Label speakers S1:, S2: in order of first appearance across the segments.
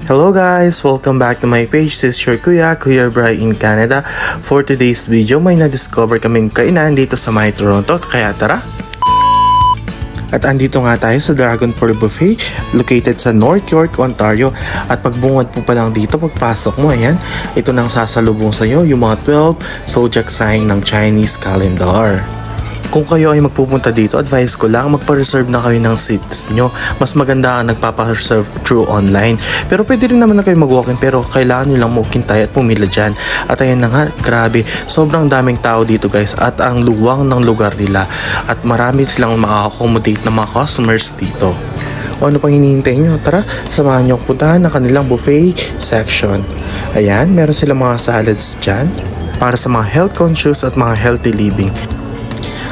S1: Hello guys! Welcome back to my page. This is your Kuya Bry in Canada. For today's video, may na-discover kaming kainan dito sa may Toronto. Kaya tara! At andito nga tayo sa Dragon Pearl Buffet located sa North York, Ontario. At pagbungad po pa lang dito, pagpasok mo, ayan, ito nang sasalubong sa iyo, yung mga 12 zodiac sign ng Chinese calendar. Kung kayo ay magpupunta dito, advice ko lang magpa-reserve na kayo ng seats nyo. Mas maganda ang nagpapa-reserve through online. Pero pwede rin naman na kayo mag-walk-in, pero kailangan nyo lang maghintay at pumila dyan. At ayan na nga, grabe, sobrang daming tao dito guys at ang luwang ng lugar nila. At marami silang maka-accommodate na mga customers dito. O ano pang hinihintay nyo? Tara, samahan nyo ang puntahan ng kanilang buffet section. Ayan, meron silang mga salads dyan para sa mga health conscious at mga healthy living.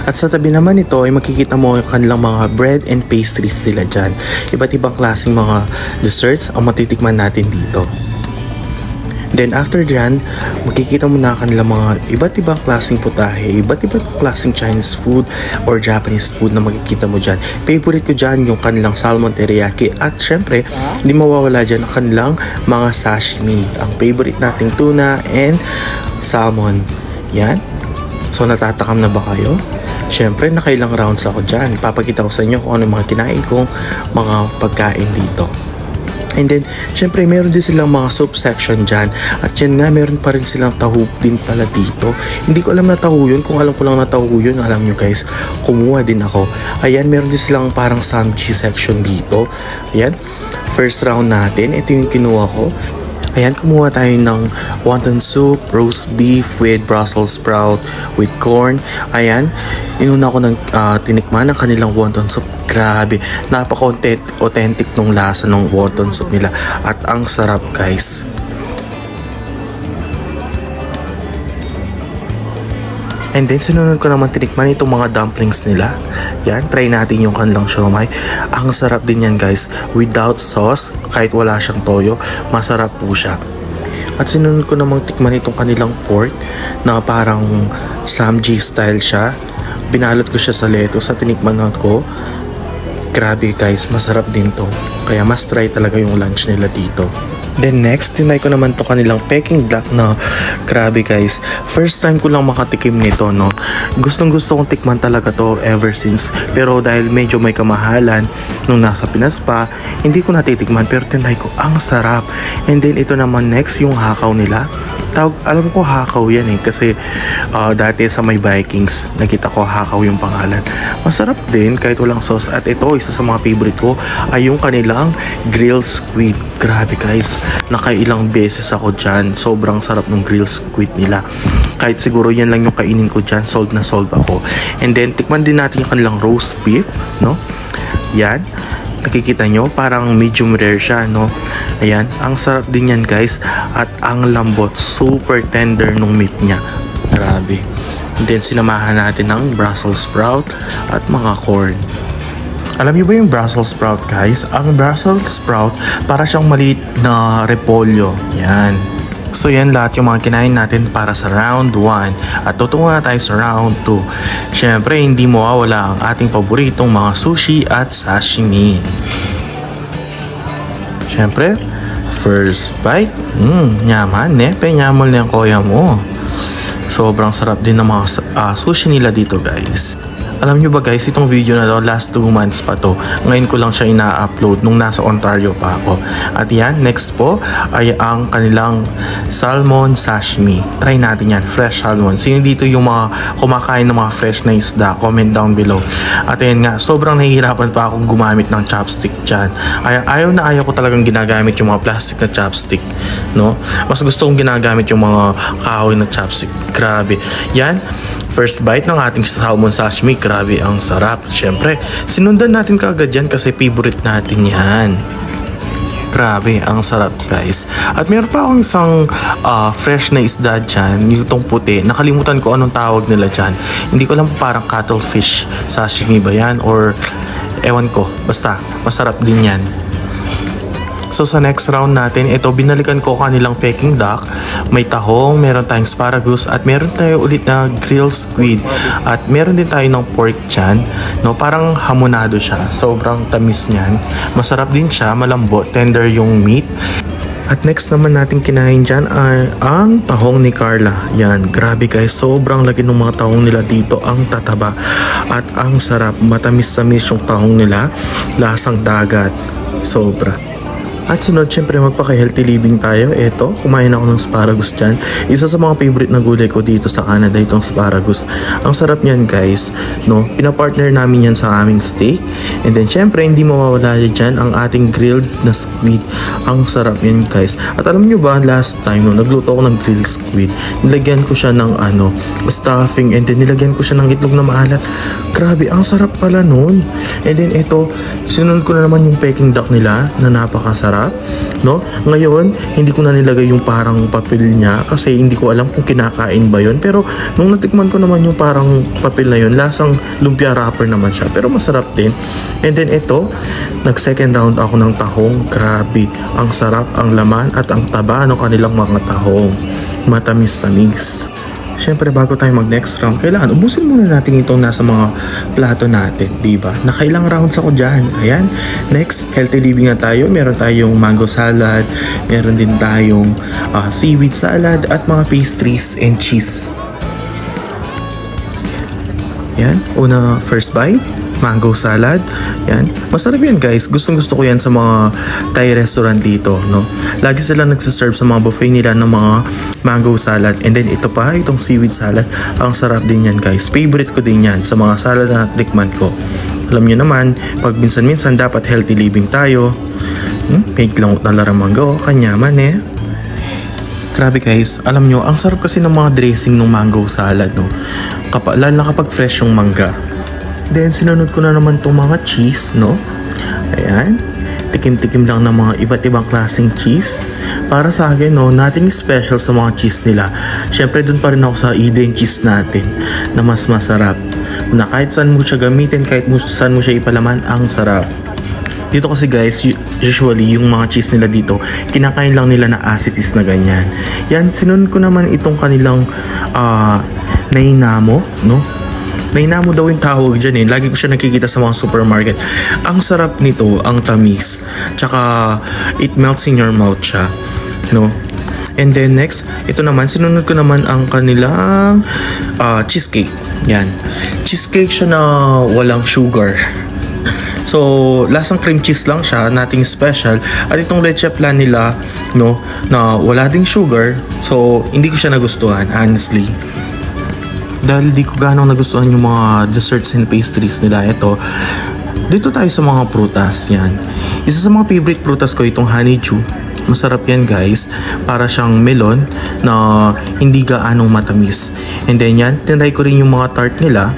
S1: At sa tabi naman ito ay makikita mo yung kanilang mga bread and pastries nila dyan. Iba't ibang klaseng mga desserts ang matitikman natin dito. Then after dyan, makikita mo na kanilang mga iba't ibang klaseng putahe, iba't ibang klaseng Chinese food or Japanese food na makikita mo dyan. Favorite ko dyan yung kanilang salmon teriyaki at syempre, hindi mawawala dyan ang kanilang mga sashimi. Ang favorite nating tuna and salmon. Yan. So natatakam na ba kayo? Siyempre, nakailang rounds ako dyan. Papakita ko sa inyo kung ano mga kinain kong mga pagkain dito. And then, siyempre, meron din silang mga soup section dyan. At yan nga, meron pa rin silang taho din pala dito. Hindi ko alam na taho yun. Kung alam ko lang na taho yun, alam nyo guys, kumuha din ako. Ayan, meron din silang parang samji section dito. Ayan, first round natin. Ito yung kinuha ko. Ayan, kumuha tayo ng wonton soup, roast beef with Brussels sprout with corn. Ayan, inuna ko ng tinikman ng kanilang wonton soup. Grabe, napaka-authentic nung lasa ng wonton soup nila. At ang sarap guys. And then, sinunod ko naman tinikman itong mga dumplings nila. Yan, try natin yung kanilang siomai. Ang sarap din yan guys. Without sauce, kahit wala siyang toyo, masarap po siya. At sinunod ko namang tikman itong kanilang pork na parang samji style siya. Binalot ko siya sa lettuce at tinikman ko. Grabe guys, masarap din to. Kaya mas try talaga yung lunch nila dito. Then next, tinry ko naman to kanilang Peking duck na grabe guys. First time ko lang makatikim nito, no. Gustong gusto kong tikman talaga to ever since. Pero dahil medyo may kamahalan nung nasa Pinas pa, hindi ko natitikman. Pero tinry ko, ang sarap. And then ito naman next, yung hakaw nila. Alam ko hakaw yan eh. Kasi dati sa may Vikings, nakita ko hakaw yung pangalan. Masarap din kahit walang sauce. At ito, isa sa mga favorite ko ay yung kanilang grilled squid. Grabe guys, nakailang beses ako dyan. Sobrang sarap ng grilled squid nila. Kahit siguro yan lang yung kainin ko dyan, sold na sold ako. And then tikman din natin yung kanilang roast beef, no? Yan, nakikita nyo, parang medium rare siya, no? Ayan, ang sarap din yan guys. At ang lambot, super tender nung meat niya. Grabe. And then sinamahan natin ng Brussels sprout at mga corn. Alam niyo ba yung Brussels sprout guys? Ang Brussels sprout para siyang maliit na repolyo. Yan. So yan lahat yung mga kinain natin para sa round 1. At tutungo na tayo sa round 2. Siyempre hindi mawawala ang ating paboritong mga sushi at sashimi. Siyempre, first bite. Nyaman. Nepe, nyamal na yung koya mo. Sobrang sarap din ng mga sushi nila dito guys. Alam nyo ba guys, itong video na to, last 2 months pa to. Ngayon ko lang siya ina-upload nung nasa Ontario pa ako. At yan, next po ay ang kanilang salmon sashimi. Try natin yan, fresh salmon. Sino dito yung mga kumakain ng mga fresh na isda? Comment down below. At yan nga, sobrang nahihirapan pa akong gumamit ng chopstick dyan. Ayaw na ayaw ko talagang ginagamit yung mga plastic na chopstick, no? Mas gusto kong ginagamit yung mga kahoy na chopstick. Grabe. Yan, first bite ng ating salmon sashimi. Grabe, ang sarap. Siyempre, sinundan natin kaagad yan kasi favorite natin yan. Grabe, ang sarap guys. At meron pa akong isang fresh na isda dyan, yung puti. Nakalimutan ko anong tawag nila dyan. Hindi ko alam, parang cuttlefish sashimi ba yan or ewan ko. Basta, masarap din yan. So sa next round natin, ito binalikan ko kanilang Peking duck. May tahong, meron tayong asparagus at meron tayo ulit na grilled squid. At meron din tayo ng pork dyan, no? Parang hamonado siya. Sobrang tamis niyan. Masarap din siya, malambot, tender yung meat. At next naman natin kinain dyan ay ang tahong ni Carla. Yan, grabe guys, sobrang laki ng mga tahong nila dito, ang tataba at ang sarap, matamis-tamis yung tahong nila, lasang dagat, sobra. At sunod, syempre magpaka-healthy living tayo. Eto, kumain ako ng asparagus dyan. Isa sa mga favorite na gulay ko dito sa Canada, itong asparagus. Ang sarap niyan guys, no? Pinapartner namin yan sa aming steak. And then syempre, hindi mawawala dyan ang ating grilled na squid. Ang sarap yan guys. At alam nyo ba, last time, no, nagluto ako ng grilled squid. Nilagyan ko siya ng stuffing, and then nilagyan ko siya ng itlog na maalat. Grabe, ang sarap pala nun. And then ito, sinunod ko na naman yung Peking duck nila na napakasarap. No? Ngayon, hindi ko na nilagay yung parang papel niya kasi hindi ko alam kung kinakain ba yun. Pero nung natikman ko naman yung parang papel na yun, lasang lumpia wrapper naman siya. Pero masarap din. And then ito, nag-second round ako ng tahong. Grabe, ang sarap, ang laman at ang taba ng kanilang mga tahong. Matamis-tamis. Siyempre, bago tayo mag next round, kailangan ubusin muna natin itong nasa mga plato natin, diba? Nakailang rounds ako dyan. Ayan. Next, healthy living na tayo. Meron tayong mango salad, meron din tayong seaweed salad at mga pastries and cheese. Yan, una first bite, mango salad. Yan, masarap yan guys. Gustong gusto ko yan sa mga Thai restaurant dito, no? Lagi sila nagsaserve sa mga buffet nila ng mga mango salad. And then ito pa, itong seaweed salad. Ang sarap din yan guys. Favorite ko din yan sa mga salad na natikman ko. Alam nyo naman, pag minsan-minsan dapat healthy living tayo. May langot na larang mangga, kanyaman eh. Grabe guys, alam nyo, ang sarap kasi ng mga dressing ng mango salad, no? Lalo na kapag fresh yung mangga. Then, sinunod ko na naman itong mga cheese, no? Ayan. Tikim-tikim lang ng mga iba't ibang klaseng cheese. Para sa akin, no, nothing special sa mga cheese nila. Siyempre, dun pa rin ako sa Eden cheese natin na mas masarap. Na kahit saan mo siya gamitin, kahit saan mo siya ipalaman, ang sarap. Dito kasi guys, usually yung mga cheese nila dito, kinakain lang nila na acetis na ganyan. Yan, sinunod ko naman itong kanilang nainamo, no? Nainamo daw yung tawag dyan eh. Lagi ko siya nakikita sa mga supermarket. Ang sarap nito, ang tamis. Tsaka, it melts in your mouth siya, no? And then next, ito naman, sinunod ko naman ang kanilang cheesecake. Yan. Cheesecake siya na walang sugar. So, lasang cream cheese lang siya, nothing special. At itong leche flan nila, no, na wala ding sugar. So, hindi ko siya nagustuhan, honestly. Dahil di ko ganong nagustuhan yung mga desserts and pastries nila. Ito, dito tayo sa mga prutas. Yan. Isa sa mga favorite prutas ko itong honeydew. Masarap yan guys. Para siyang melon na hindi gaanong matamis. And then yan, tinry ko rin yung mga tart nila.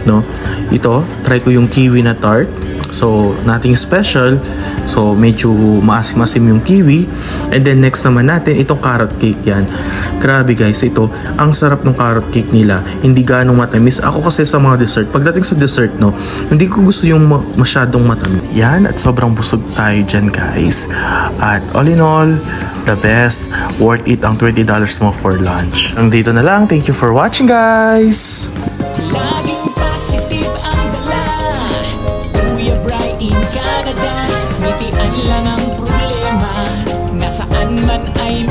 S1: No? Ito, try ko yung kiwi na tart. So, nothing special. So, medyo maasim-asim yung kiwi. And then, next naman natin, itong carrot cake yan. Grabe guys, ito, ang sarap ng carrot cake nila. Hindi ganong matamis. Ako kasi sa mga dessert, pagdating sa dessert, no, hindi ko gusto yung masyadong matamis. Yan, at sobrang busog tayo dyan guys. At all in all, the best, worth it ang $20 mo for lunch. Ang dito na lang. Thank you for watching guys!
S2: Laging positive ang dala, Kuya Bry in Canada. Ngitian lang ang problema, nasaan man ay